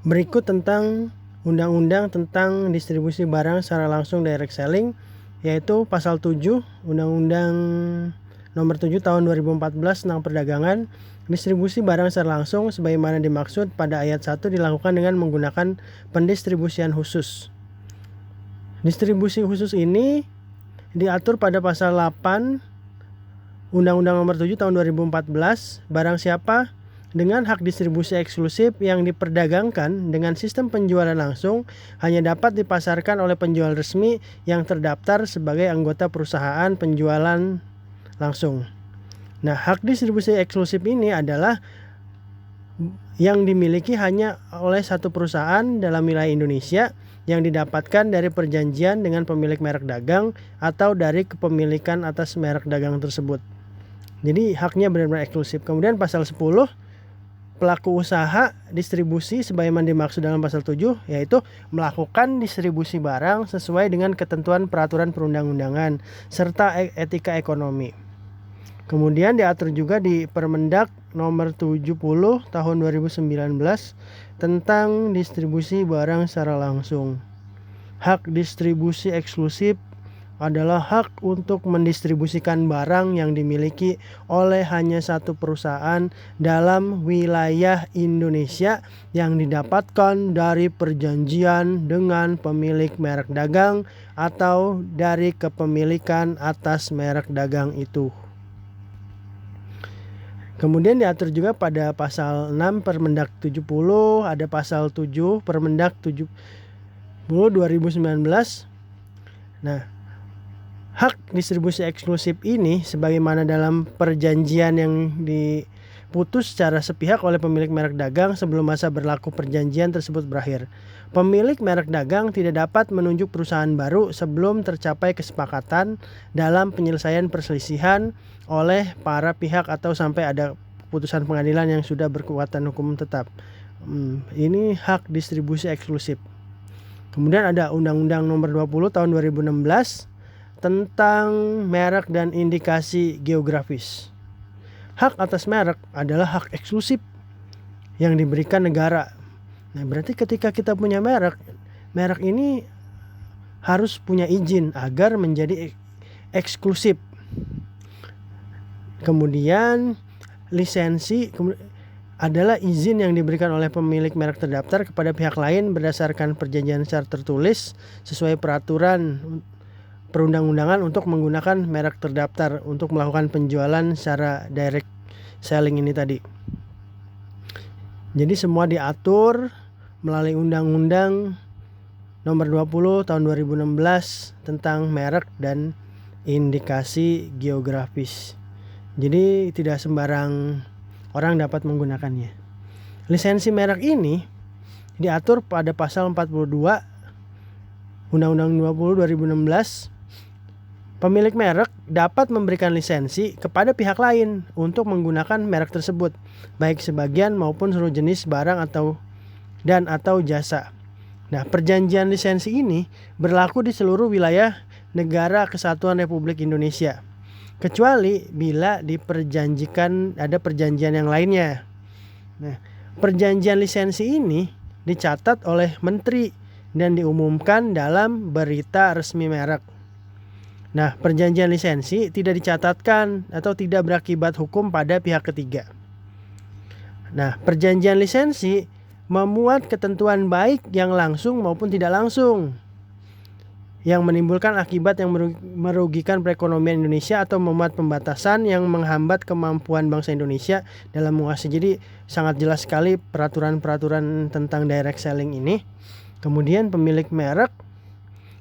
Berikut tentang Undang-Undang tentang distribusi barang secara langsung direct selling, yaitu pasal 7 Undang-Undang nomor 7 tahun 2014 tentang perdagangan. Distribusi barang secara langsung sebagaimana dimaksud pada ayat 1 dilakukan dengan menggunakan pendistribusian khusus. Distribusi khusus ini diatur pada pasal 8 Undang-Undang nomor 7 tahun 2014. Barang siapa dengan hak distribusi eksklusif yang diperdagangkan dengan sistem penjualan langsung hanya dapat dipasarkan oleh penjual resmi yang terdaftar sebagai anggota perusahaan penjualan langsung. Nah, hak distribusi eksklusif ini adalah yang dimiliki hanya oleh satu perusahaan dalam wilayah Indonesia yang didapatkan dari perjanjian dengan pemilik merek dagang atau dari kepemilikan atas merek dagang tersebut. Jadi haknya benar-benar eksklusif. Kemudian pasal 10 pelaku usaha distribusi sebagaimana dimaksud dalam pasal 7, yaitu melakukan distribusi barang sesuai dengan ketentuan peraturan perundang-undangan serta etika ekonomi. Kemudian diatur juga di Permendak nomor 70 tahun 2019 tentang distribusi barang secara langsung. Hak distribusi eksklusif adalah hak untuk mendistribusikan barang yang dimiliki oleh hanya satu perusahaan dalam wilayah Indonesia yang didapatkan dari perjanjian dengan pemilik merek dagang atau dari kepemilikan atas merek dagang itu. Kemudian diatur juga pada pasal 6 Permendak 70, ada pasal 7 Permendak 70 2019. Nah, hak distribusi eksklusif ini sebagaimana dalam perjanjian yang diputus secara sepihak oleh pemilik merek dagang sebelum masa berlaku perjanjian tersebut berakhir. Pemilik merek dagang tidak dapat menunjuk perusahaan baru sebelum tercapai kesepakatan dalam penyelesaian perselisihan oleh para pihak atau sampai ada putusan pengadilan yang sudah berkekuatan hukum tetap. Ini hak distribusi eksklusif. Kemudian ada Undang-Undang nomor 20 tahun 2016 tentang merek dan indikasi geografis. Hak atas merek adalah hak eksklusif yang diberikan negara. Nah, berarti ketika kita punya merek ini harus punya izin agar menjadi eksklusif. Kemudian lisensi adalah izin yang diberikan oleh pemilik merek terdaftar kepada pihak lain berdasarkan perjanjian secara tertulis sesuai peraturan perundang-undangan untuk menggunakan merek terdaftar untuk melakukan penjualan secara direct selling ini tadi. Jadi semua diatur melalui Undang-Undang nomor 20 tahun 2016 tentang merek dan indikasi geografis. Jadi tidak sembarang orang dapat menggunakannya. Lisensi merek ini diatur pada pasal 42 Undang-Undang 20 2016. Pemilik merek dapat memberikan lisensi kepada pihak lain untuk menggunakan merek tersebut, baik sebagian maupun seluruh jenis barang atau jasa. Nah, perjanjian lisensi ini berlaku di seluruh wilayah negara Kesatuan Republik Indonesia, kecuali bila diperjanjikan ada perjanjian yang lainnya. Nah, perjanjian lisensi ini dicatat oleh menteri dan diumumkan dalam berita resmi merek. Nah, perjanjian lisensi tidak dicatatkan atau tidak berakibat hukum pada pihak ketiga. Nah, perjanjian lisensi memuat ketentuan baik yang langsung maupun tidak langsung yang menimbulkan akibat yang merugikan perekonomian Indonesia atau memuat pembatasan yang menghambat kemampuan bangsa Indonesia dalam menguasai. Jadi sangat jelas sekali peraturan-peraturan tentang direct selling ini. Kemudian pemilik merek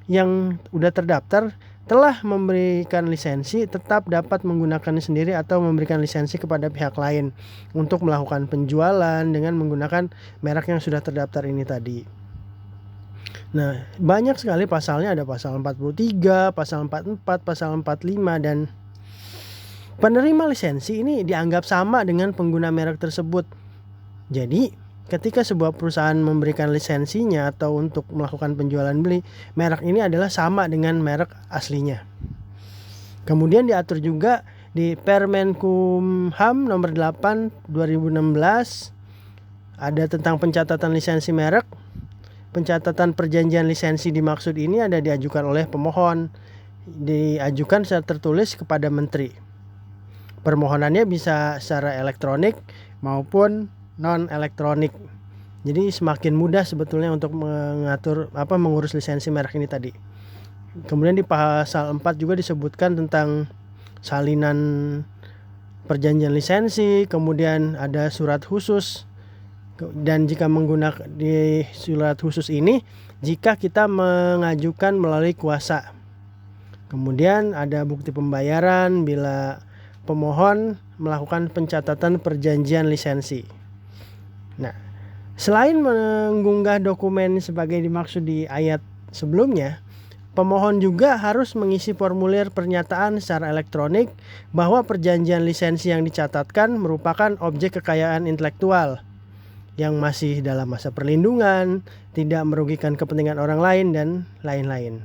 yang sudah terdaftar telah memberikan lisensi tetap dapat menggunakannya sendiri atau memberikan lisensi kepada pihak lain untuk melakukan penjualan dengan menggunakan merek yang sudah terdaftar ini tadi. Nah, banyak sekali pasalnya, ada pasal 43, pasal 44, pasal 45, dan penerima lisensi ini dianggap sama dengan pengguna merek tersebut. Jadi ketika sebuah perusahaan memberikan lisensinya atau untuk melakukan penjualan beli, merek ini adalah sama dengan merek aslinya. Kemudian diatur juga di Permenkumham nomor 8 2016 ada tentang pencatatan lisensi merek. Pencatatan perjanjian lisensi dimaksud ini ada diajukan oleh pemohon, diajukan secara tertulis kepada menteri. Permohonannya bisa secara elektronik maupun non elektronik. Jadi semakin mudah sebetulnya untuk mengurus lisensi merek ini tadi. Kemudian di pasal 4 juga disebutkan tentang salinan perjanjian lisensi, kemudian ada surat khusus, dan jika menggunakan di surat khusus ini jika kita mengajukan melalui kuasa. Kemudian ada bukti pembayaran bila pemohon melakukan pencatatan perjanjian lisensi. Nah, selain mengunggah dokumen sebagai dimaksud di ayat sebelumnya, pemohon juga harus mengisi formulir pernyataan secara elektronik bahwa perjanjian lisensi yang dicatatkan merupakan objek kekayaan intelektual yang masih dalam masa perlindungan, tidak merugikan kepentingan orang lain, dan lain-lain.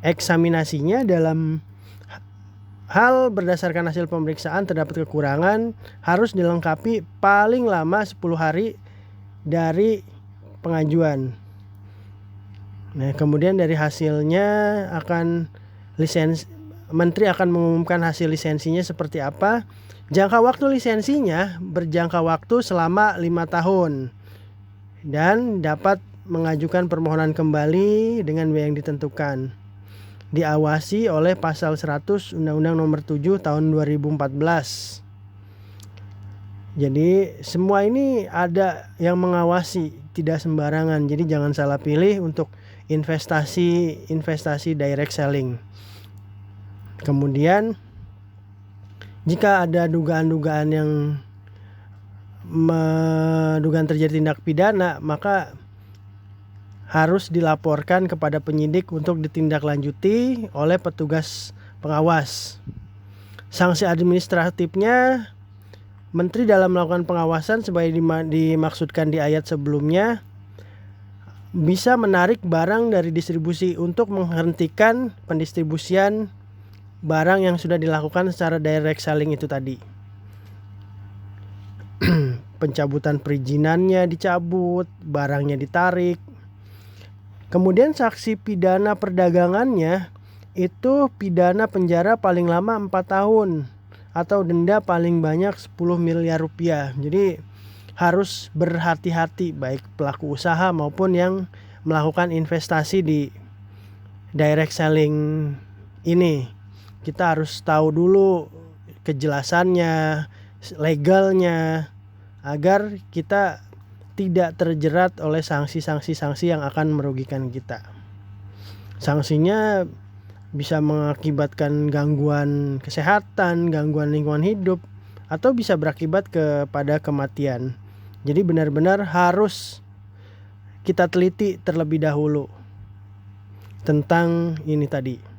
Eksaminasinya dalam hal berdasarkan hasil pemeriksaan terdapat kekurangan harus dilengkapi paling lama 10 hari dari pengajuan. Nah, kemudian dari hasilnya menteri akan mengumumkan hasil lisensinya seperti apa. Jangka waktu lisensinya berjangka waktu selama 5 tahun dan dapat mengajukan permohonan kembali dengan biaya yang ditentukan. Diawasi oleh pasal 100 Undang-Undang Nomor 7 Tahun 2014. Jadi semua ini ada yang mengawasi, tidak sembarangan. Jadi jangan salah pilih untuk investasi direct selling. Kemudian jika ada dugaan-dugaan yang dugaan terjadi tindak pidana, maka harus dilaporkan kepada penyidik untuk ditindaklanjuti oleh petugas pengawas. Sanksi administratifnya, menteri dalam melakukan pengawasan sebagai dimaksudkan di ayat sebelumnya bisa menarik barang dari distribusi untuk menghentikan pendistribusian barang yang sudah dilakukan secara direct selling itu tadi. Pencabutan perizinannya dicabut, barangnya ditarik. Kemudian sanksi pidana perdagangannya itu pidana penjara paling lama 4 tahun atau denda paling banyak 10 miliar rupiah. Jadi harus berhati-hati baik pelaku usaha maupun yang melakukan investasi di direct selling ini. Kita harus tahu dulu kejelasannya, legalnya, agar kita tidak terjerat oleh sanksi-sanksi yang akan merugikan kita. Sanksinya bisa mengakibatkan gangguan kesehatan, gangguan lingkungan hidup, atau bisa berakibat kepada kematian. Jadi benar-benar harus kita teliti terlebih dahulu tentang ini tadi.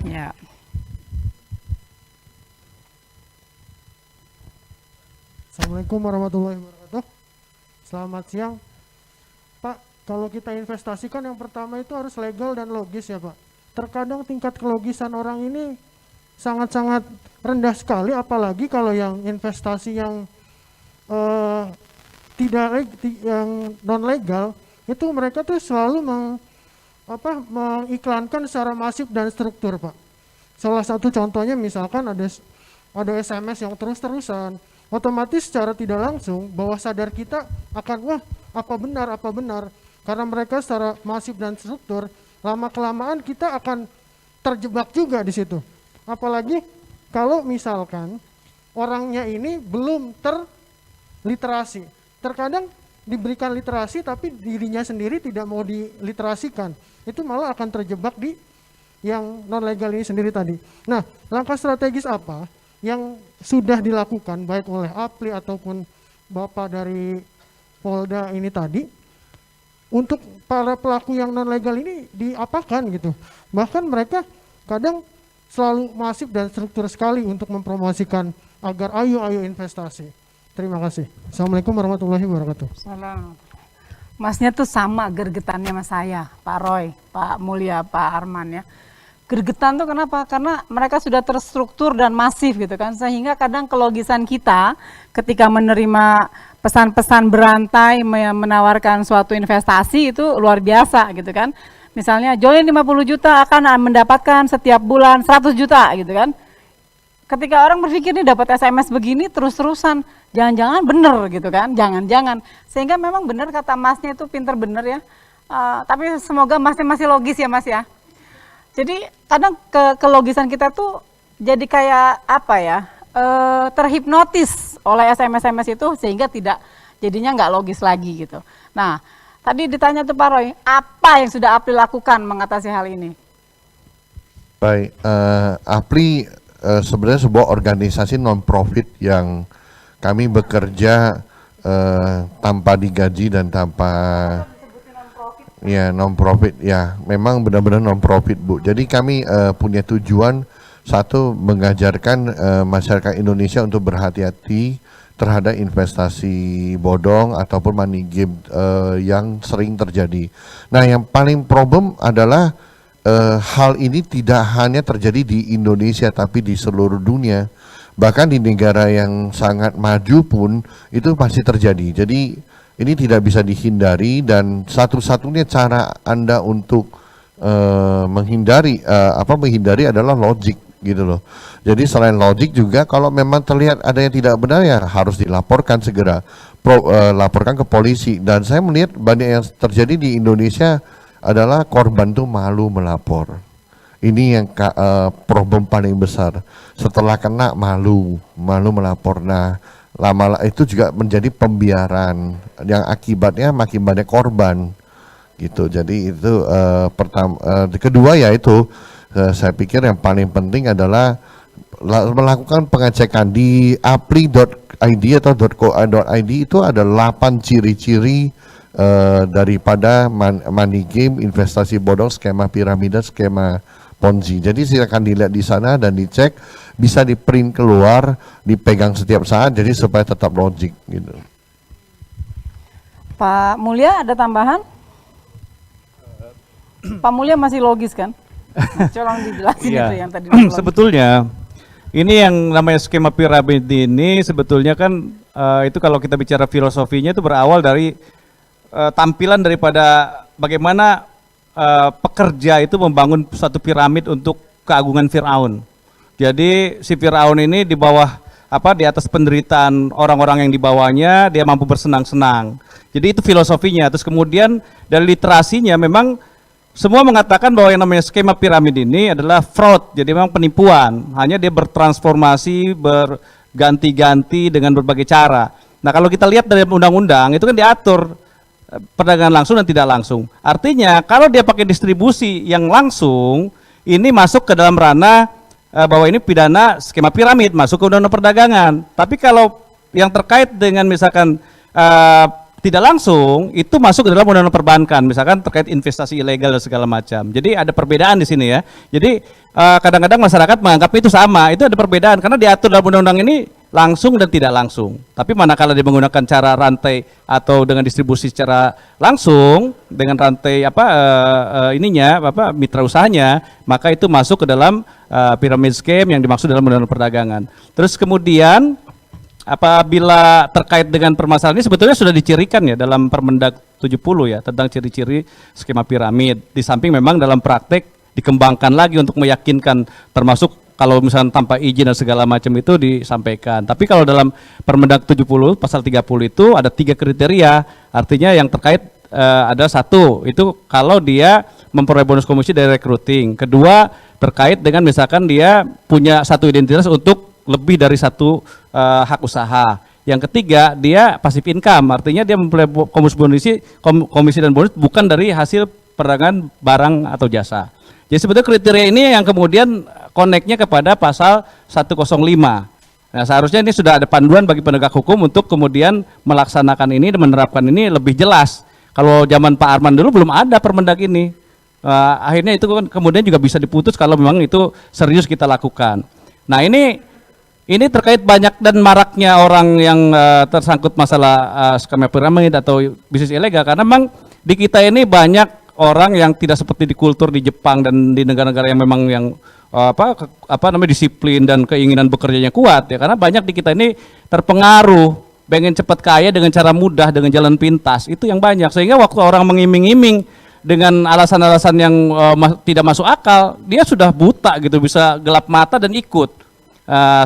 Ya. Assalamualaikum warahmatullahi wabarakatuh. Selamat siang, Pak. Kalau kita investasikan yang pertama itu harus legal dan logis ya, Pak. Terkadang tingkat kelogisan orang ini sangat-sangat rendah sekali, apalagi kalau yang investasi yang yang non legal itu mereka tuh selalu mengiklankan secara masif dan struktur, Pak. Salah satu contohnya misalkan ada SMS yang terus-terusan, otomatis secara tidak langsung bawah sadar kita akan apa benar, karena mereka secara masif dan struktur, lama kelamaan kita akan terjebak juga di situ. Apalagi kalau misalkan orangnya ini belum terliterasi. Terkadang diberikan literasi tapi dirinya sendiri tidak mau diliterasikan. Itu malah akan terjebak di yang non legal ini sendiri tadi. Nah, langkah strategis apa yang sudah dilakukan baik oleh APLI ataupun Bapak dari Polda ini tadi untuk para pelaku yang non legal ini diapakan gitu. Bahkan mereka kadang selalu masif dan struktur sekali untuk mempromosikan agar ayo investasi. Terima kasih. Assalamualaikum warahmatullahi wabarakatuh. Salam. Masnya tuh sama gergetannya sama saya, Pak Roy, Pak Mulya, Pak Arman ya. Gergetan tuh kenapa? Karena mereka sudah terstruktur dan masif gitu kan, sehingga kadang kelogisan kita ketika menerima pesan-pesan berantai menawarkan suatu investasi itu luar biasa gitu kan. Misalnya join 50 juta akan mendapatkan setiap bulan 100 juta gitu kan. Ketika orang berpikir nih dapat SMS begini terus-terusan, jangan-jangan bener gitu kan, jangan-jangan. Sehingga memang benar kata Masnya itu pinter bener ya, tapi semoga Masnya masih logis ya Mas ya. Jadi kadang kelogisan kita tuh jadi kayak apa ya, terhipnotis oleh SMS itu sehingga jadinya nggak logis lagi gitu. Nah tadi ditanya tuh Pak Roy, apa yang sudah APLI lakukan mengatasi hal ini? Baik, APLI sebenarnya sebuah organisasi non-profit yang kami bekerja tanpa digaji dan tanpa ya non-profit ya, memang benar-benar non-profit Bu. Jadi kami punya tujuan satu, mengajarkan masyarakat Indonesia untuk berhati-hati terhadap investasi bodong ataupun money game yang sering terjadi. Nah yang paling problem adalah hal ini tidak hanya terjadi di Indonesia tapi di seluruh dunia. Bahkan di negara yang sangat maju pun itu masih terjadi. Jadi ini tidak bisa dihindari dan satu-satunya cara Anda untuk menghindari adalah logik gitu loh. Jadi selain logik juga kalau memang terlihat ada yang tidak benar ya harus dilaporkan segera. Laporkan ke polisi, dan saya melihat banyak yang terjadi di Indonesia adalah korban tuh malu melapor. Ini yang problem paling besar. Setelah kena malu melapor. Nah, lama itu juga menjadi pembiaran yang akibatnya makin banyak korban gitu. Jadi itu pertama. Kedua yaitu saya pikir yang paling penting adalah melakukan pengecekan di apli.id atau .co.id. Itu ada 8 ciri-ciri daripada money game, investasi bodong, skema piramida, skema Ponzi. Jadi silakan dilihat di sana dan dicek, bisa di print keluar, dipegang setiap saat, jadi supaya tetap logik gitu. Pak Mulya ada tambahan? Pak Mulya masih logis kan? Coba dijelasin itu yang tadi. Sebetulnya ini yang namanya skema piramid ini sebetulnya kan itu kalau kita bicara filosofinya itu berawal dari tampilan daripada bagaimana pekerja itu membangun suatu piramid untuk keagungan Firaun. Jadi si Firaun ini di bawah di atas penderitaan orang-orang yang di bawahnya dia mampu bersenang-senang. Jadi itu filosofinya. Terus kemudian dari literasinya memang semua mengatakan bahwa yang namanya skema piramid ini adalah fraud. Jadi memang penipuan. Hanya dia bertransformasi, berganti-ganti dengan berbagai cara. Nah kalau kita lihat dari undang-undang itu kan diatur perdagangan langsung dan tidak langsung. Artinya kalau dia pakai distribusi yang langsung, ini masuk ke dalam ranah bahwa ini pidana skema piramid, masuk ke undang-undang perdagangan. Tapi kalau yang terkait dengan misalkan tidak langsung, itu masuk ke dalam undang-undang perbankan, misalkan terkait investasi ilegal dan segala macam. Jadi ada perbedaan di sini ya. Jadi kadang-kadang masyarakat menganggap itu sama, itu ada perbedaan karena diatur dalam undang-undang ini langsung dan tidak langsung. Tapi manakala dia menggunakan cara rantai atau dengan distribusi secara langsung dengan rantai mitra usahanya, maka itu masuk ke dalam pyramid scheme yang dimaksud dalam undang-undang perdagangan. Terus kemudian apabila terkait dengan permasalahan ini sebetulnya sudah dicirikan ya dalam Permendag 70 ya tentang ciri-ciri skema piramid. Di samping memang dalam praktek dikembangkan lagi untuk meyakinkan, termasuk kalau misalnya tanpa izin dan segala macam itu disampaikan. Tapi kalau dalam Permendag 70 pasal 30 itu ada 3 kriteria. Artinya yang terkait ada satu, itu kalau dia memperoleh bonus komisi dari recruiting. Kedua, terkait dengan misalkan dia punya satu identitas untuk lebih dari satu hak usaha. Yang ketiga, dia passive income, artinya dia memperoleh komisi dan bonus bukan dari hasil perdagangan barang atau jasa. Jadi sebetulnya kriteria ini yang kemudian connect-nya kepada pasal 105. Nah, seharusnya ini sudah ada panduan bagi penegak hukum untuk kemudian melaksanakan ini dan menerapkan ini lebih jelas. Kalau zaman Pak Arman dulu belum ada Permendag ini. Akhirnya itu kan kemudian juga bisa diputus kalau memang itu serius kita lakukan. Nah, ini terkait banyak dan maraknya orang yang tersangkut masalah skema piramid atau bisnis ilegal, karena memang di kita ini banyak orang yang tidak seperti di kultur di Jepang dan di negara-negara yang memang yang disiplin dan keinginan bekerjanya kuat ya, karena banyak di kita ini terpengaruh pengen cepat kaya dengan cara mudah, dengan jalan pintas, itu yang banyak, sehingga waktu orang mengiming-iming dengan alasan-alasan yang tidak masuk akal, dia sudah buta gitu, bisa gelap mata dan ikut.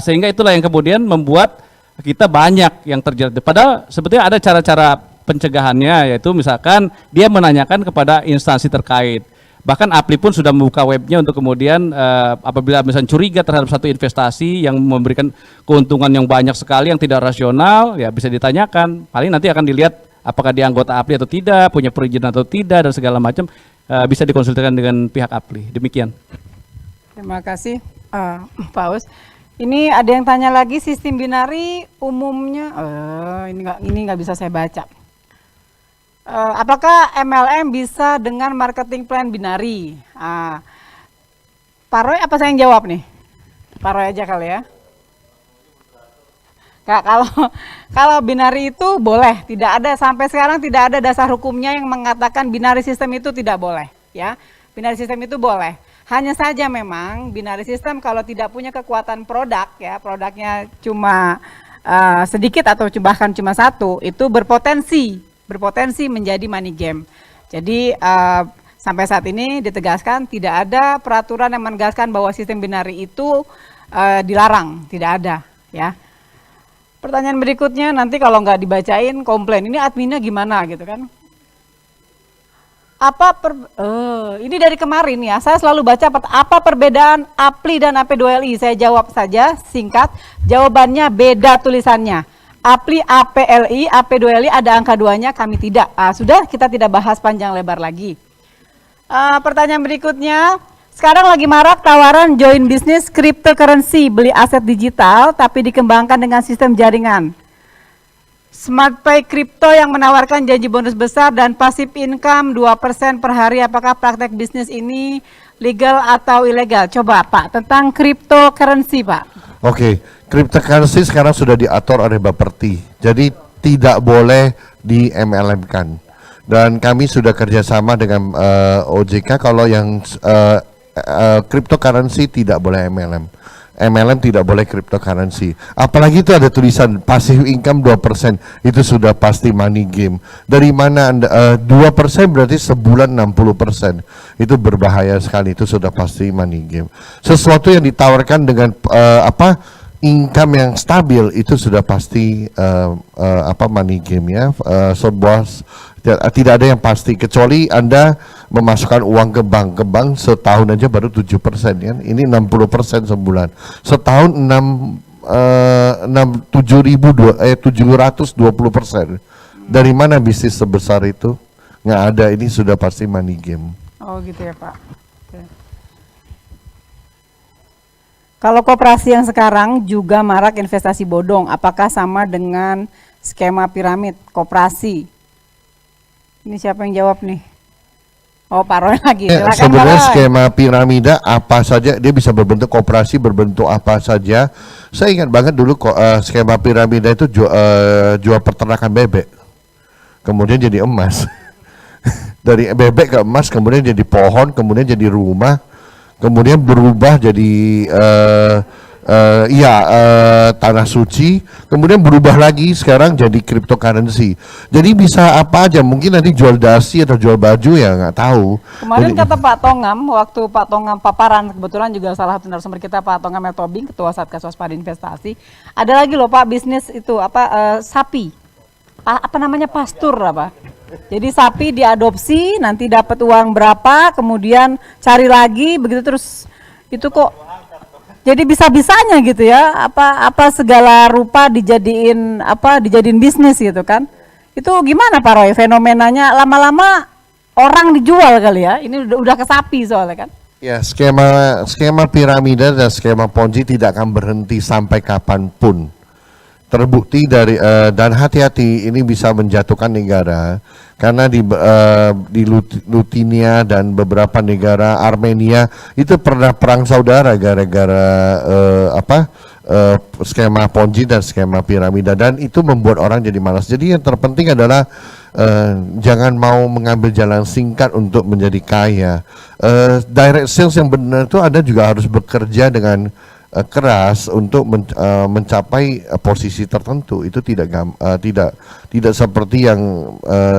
Sehingga itulah yang kemudian membuat kita banyak yang terjerat. Padahal sebetulnya ada cara-cara pencegahannya, yaitu misalkan dia menanyakan kepada instansi terkait. Bahkan APLI pun sudah membuka webnya untuk kemudian apabila misalnya curiga terhadap satu investasi yang memberikan keuntungan yang banyak sekali yang tidak rasional, ya bisa ditanyakan. Paling nanti akan dilihat apakah dia anggota APLI atau tidak, punya perizinan atau tidak, dan segala macam bisa dikonsultasikan dengan pihak APLI. Demikian. Terima kasih Pak Us. Ini ada yang tanya lagi, sistem binari umumnya, ini nggak bisa saya baca. Apakah MLM bisa dengan marketing plan binari? Pak Roy, apa saya yang jawab nih? Pak Roy aja kali ya. Kak, kalau binari itu boleh, tidak ada sampai sekarang tidak ada dasar hukumnya yang mengatakan binari sistem itu tidak boleh, ya. Binari sistem itu boleh. Hanya saja memang binary system kalau tidak punya kekuatan produk, ya produknya cuma sedikit atau bahkan cuma satu, itu berpotensi menjadi money game. Jadi sampai saat ini ditegaskan tidak ada peraturan yang menegaskan bahwa sistem binary itu dilarang, tidak ada, ya. Pertanyaan berikutnya, nanti kalau nggak dibacain komplain, ini adminnya gimana gitu kan? Ini dari kemarin ya, saya selalu baca apa perbedaan APLI dan AP2LI. Saya jawab saja singkat, jawabannya beda tulisannya. APLI, APLI, AP2LI ada angka 2-nya, kami tidak. Sudah, kita tidak bahas panjang lebar lagi. Pertanyaan berikutnya, sekarang lagi marak tawaran join bisnis cryptocurrency, beli aset digital tapi dikembangkan dengan sistem jaringan. SmartPay Crypto yang menawarkan janji bonus besar dan passive income 2% per hari. Apakah praktek bisnis ini legal atau ilegal? Coba Pak, tentang cryptocurrency Pak. Oke, cryptocurrency sekarang sudah diatur oleh Bapepti, jadi tidak boleh di MLM-kan. Dan kami sudah kerjasama dengan OJK kalau yang cryptocurrency tidak boleh MLM. MLM tidak boleh cryptocurrency. Apalagi itu ada tulisan passive income 2%, itu sudah pasti money game. Dari mana Anda 2% berarti sebulan 60%. Itu berbahaya sekali, itu sudah pasti money game. Sesuatu yang ditawarkan dengan income yang stabil itu sudah pasti money game ya. Sebuah tidak ada yang pasti kecuali Anda memasukkan uang ke bank setahun aja baru 7% kan. Ini 60% sebulan. Setahun 720%. Dari mana bisnis sebesar itu? Nggak ada, ini sudah pasti money game. Oh gitu ya Pak. Oke. Kalau koperasi yang sekarang juga marak investasi bodong, apakah sama dengan skema piramid koperasi? Ini siapa yang jawab nih? Oh Pak Roy lagi. Sebenarnya skema piramida apa saja, dia bisa berbentuk koperasi, berbentuk apa saja. Saya ingat banget dulu skema piramida itu jual peternakan bebek, kemudian jadi emas. Dari bebek ke emas, kemudian jadi pohon, kemudian jadi rumah, kemudian berubah jadi tanah suci, kemudian berubah lagi sekarang jadi cryptocurrency. Jadi bisa apa aja, mungkin nanti jual dasi atau jual baju ya nggak tahu. Kemarin kata Pak Tongam, waktu Pak Tongam paparan, kebetulan juga salah satu narasumber kita Pak Tongam Meltobing, Ketua Satgas Waspada Investasi. Ada lagi loh Pak bisnis itu sapi, namanya pastur apa? Jadi sapi diadopsi, nanti dapat uang berapa, kemudian cari lagi, begitu terus itu kok. Jadi bisa-bisanya gitu ya, apa segala rupa dijadiin bisnis gitu kan. Itu gimana Pak Roy, fenomenanya lama-lama orang dijual kali ya. Ini udah ke sapi soalnya kan. Ya, skema piramida dan skema Ponzi tidak akan berhenti sampai kapanpun. Terbukti dari dan hati-hati, ini bisa menjatuhkan negara karena di Lutinia dan beberapa negara, Armenia itu pernah perang saudara gara-gara skema Ponzi dan skema piramida, dan itu membuat orang jadi malas. Jadi yang terpenting adalah jangan mau mengambil jalan singkat untuk menjadi kaya. Direct sales yang benar itu Anda juga harus bekerja dengan keras untuk mencapai posisi tertentu. Itu tidak seperti yang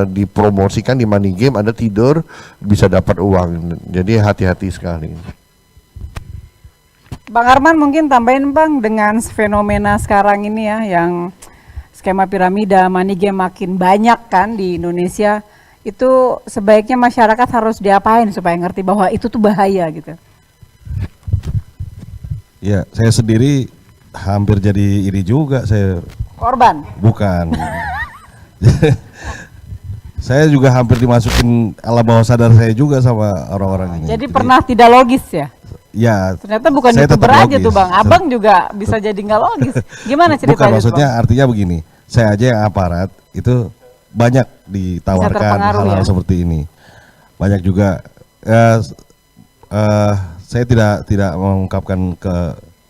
dipromosikan di money game, Anda tidur bisa dapat uang. Jadi hati-hati sekali. Bang Arman mungkin tambahin Bang, dengan fenomena sekarang ini ya, yang skema piramida, money game makin banyak kan di Indonesia, itu sebaiknya masyarakat harus diapain supaya ngerti bahwa itu tuh bahaya gitu? Ya, saya sendiri hampir jadi ini juga, saya Korban? bukan. Saya juga hampir dimasukin alam bawah sadar saya juga sama orang-orang ini. Jadi pernah tidak logis ya? Ya, Ternyata bukan saya YouTuber tetap aja logis. tuh Bang, Abang juga bisa jadi nggak logis. Gimana ceritanya? Bukan, tuh, maksudnya Bang? artinya begini, saya aja yang aparat itu banyak ditawarkan terpengaruh hal-hal ya? seperti ini. Banyak juga, saya tidak mengungkapkan ke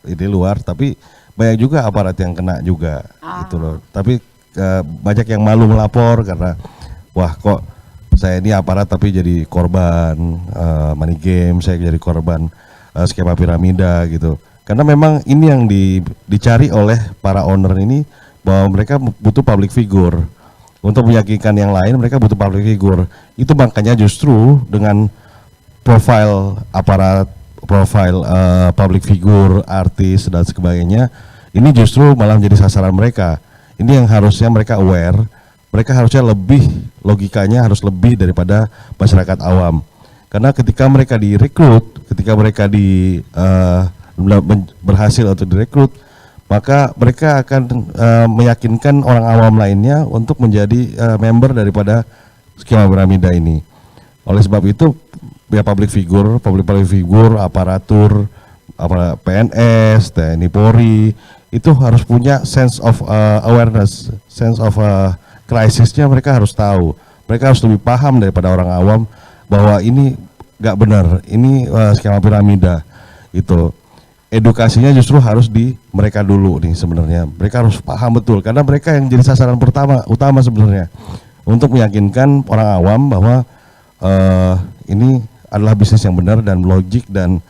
ini luar, tapi banyak juga aparat yang kena juga, gitu loh. Tapi banyak yang malu melapor karena, wah kok saya ini aparat tapi jadi korban money game, saya jadi korban skema piramida gitu. Karena memang ini yang dicari oleh para owner ini, bahwa mereka butuh public figure. Untuk meyakinkan yang lain, mereka butuh public figure. Itu makanya justru dengan profile aparat, profile public figure, artis dan sebagainya, ini justru malah menjadi sasaran mereka. Ini yang harusnya mereka aware. Mereka harusnya lebih, logikanya harus lebih daripada masyarakat awam. Karena ketika mereka direkrut, ketika mereka berhasil untuk direkrut, maka mereka akan meyakinkan orang awam lainnya untuk menjadi member daripada skema piramida ini. Oleh sebab itu, ya public figure, aparatur, PNS, TNI Polri, itu harus punya sense of awareness, sense of krisisnya. Mereka harus tahu, mereka harus lebih paham daripada orang awam bahwa ini nggak benar, ini skema piramida. Itu edukasinya justru harus di mereka dulu nih sebenarnya. Mereka harus paham betul, karena mereka yang jadi sasaran utama sebenarnya untuk meyakinkan orang awam bahwa ini adalah bisnis yang benar dan logik dan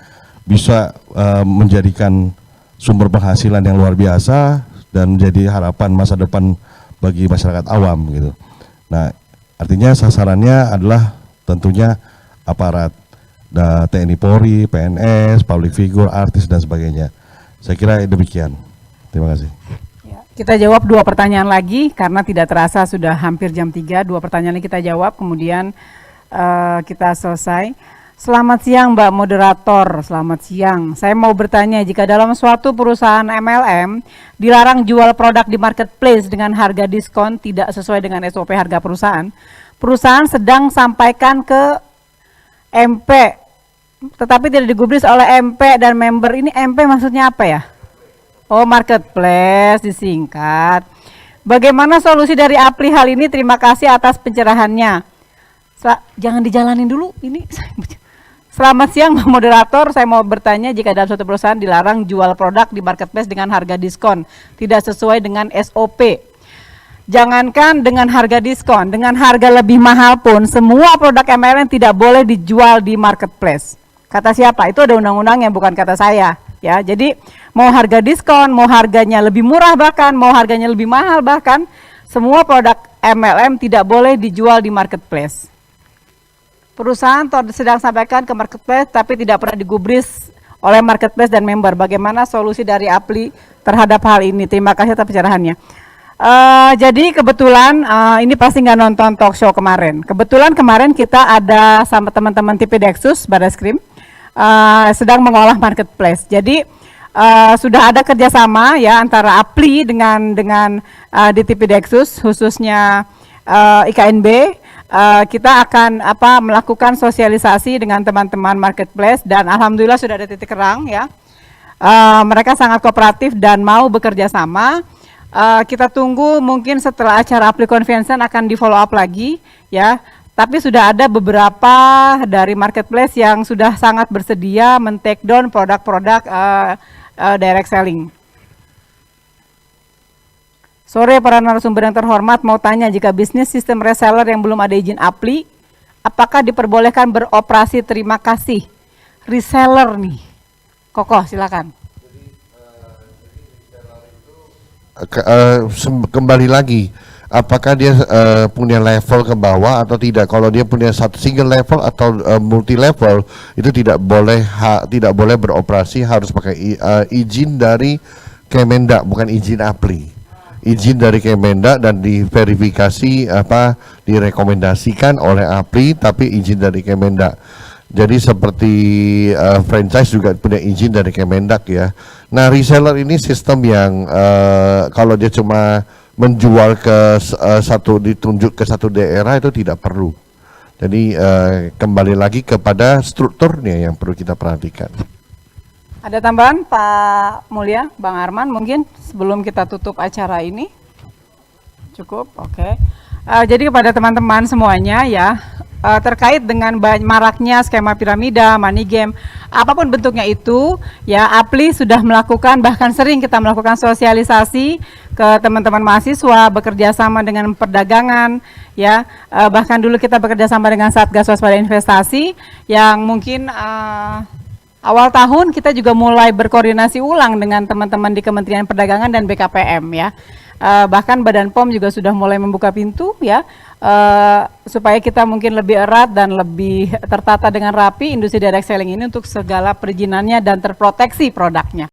bisa menjadikan sumber penghasilan yang luar biasa dan menjadi harapan masa depan bagi masyarakat awam gitu. Nah, artinya sasarannya adalah tentunya aparat TNI Polri, PNS, public figure, artis dan sebagainya. Saya kira demikian. Terima kasih. Ya, kita jawab 2 pertanyaan lagi karena tidak terasa sudah hampir jam 3. 2 pertanyaan ini kita jawab, kemudian kita selesai. Selamat siang Mbak Moderator, selamat siang. Saya mau bertanya, jika dalam suatu perusahaan MLM dilarang jual produk di marketplace dengan harga diskon tidak sesuai dengan SOP harga perusahaan, perusahaan sedang sampaikan ke MP, tetapi tidak digubris oleh MP dan member. Ini MP maksudnya apa ya? Oh, marketplace disingkat. Bagaimana solusi dari Apli hal ini? Terima kasih atas pencerahannya. Jangan dijalanin dulu ini. Selamat siang Mbak Moderator, saya mau bertanya, jika dalam suatu perusahaan dilarang jual produk di marketplace dengan harga diskon tidak sesuai dengan SOP. Jangankan dengan harga diskon, dengan harga lebih mahal pun semua produk MLM tidak boleh dijual di marketplace. Kata siapa? Itu ada undang-undangnya, bukan kata saya. Ya, jadi mau harga diskon, mau harganya lebih murah bahkan, mau harganya lebih mahal bahkan, semua produk MLM tidak boleh dijual di marketplace. Perusahaan sedang sampaikan ke marketplace tapi tidak pernah digubris oleh marketplace dan member. Bagaimana solusi dari Apli terhadap hal ini? Terima kasih atas pencerahannya. Jadi kebetulan ini pasti nggak nonton talk show kemarin. Kebetulan kemarin kita ada sama teman-teman TV Dexus Barreskrim sedang mengolah marketplace. Jadi sudah ada kerjasama ya antara Apli dengan di TV Dexus, khususnya IKNB. kita akan melakukan sosialisasi dengan teman-teman marketplace dan alhamdulillah sudah ada titik terang ya. Mereka sangat kooperatif dan mau bekerja sama. Kita tunggu mungkin setelah acara Apli Convention akan di follow up lagi ya. Tapi sudah ada beberapa dari marketplace yang sudah sangat bersedia men-take down produk-produk direct selling. Sore para narasumber yang terhormat, mau tanya, jika bisnis sistem reseller yang belum ada izin Apli, apakah diperbolehkan beroperasi? Terima kasih. Reseller nih. Kokoh, silakan. Kembali lagi, apakah dia punya level ke bawah atau tidak? Kalau dia punya satu single level atau multi level, itu tidak boleh beroperasi, harus pakai izin dari Kemendak, bukan izin Apli. Izin dari Kemendak dan diverifikasi direkomendasikan oleh Apli, tapi izin dari Kemendak. Jadi seperti franchise juga punya izin dari Kemendak ya. Nah, reseller ini sistem yang kalau dia cuma menjual ke ditunjuk ke satu daerah itu tidak perlu. Jadi kembali lagi kepada strukturnya yang perlu kita perhatikan. Ada tambahan Pak Mulya, Bang Arman mungkin sebelum kita tutup acara ini? Cukup, oke. Jadi kepada teman-teman semuanya ya, terkait dengan maraknya skema piramida, money game, apapun bentuknya itu, ya Apli sudah melakukan, bahkan sering kita melakukan sosialisasi ke teman-teman mahasiswa, bekerja sama dengan perdagangan, ya bahkan dulu kita bekerja sama dengan Satgas Waspada Investasi, yang mungkin awal tahun kita juga mulai berkoordinasi ulang dengan teman-teman di Kementerian Perdagangan dan BKPM ya. Bahkan Badan POM juga sudah mulai membuka pintu ya, supaya kita mungkin lebih erat dan lebih tertata dengan rapi industri direct selling ini untuk segala perizinannya dan terproteksi produknya.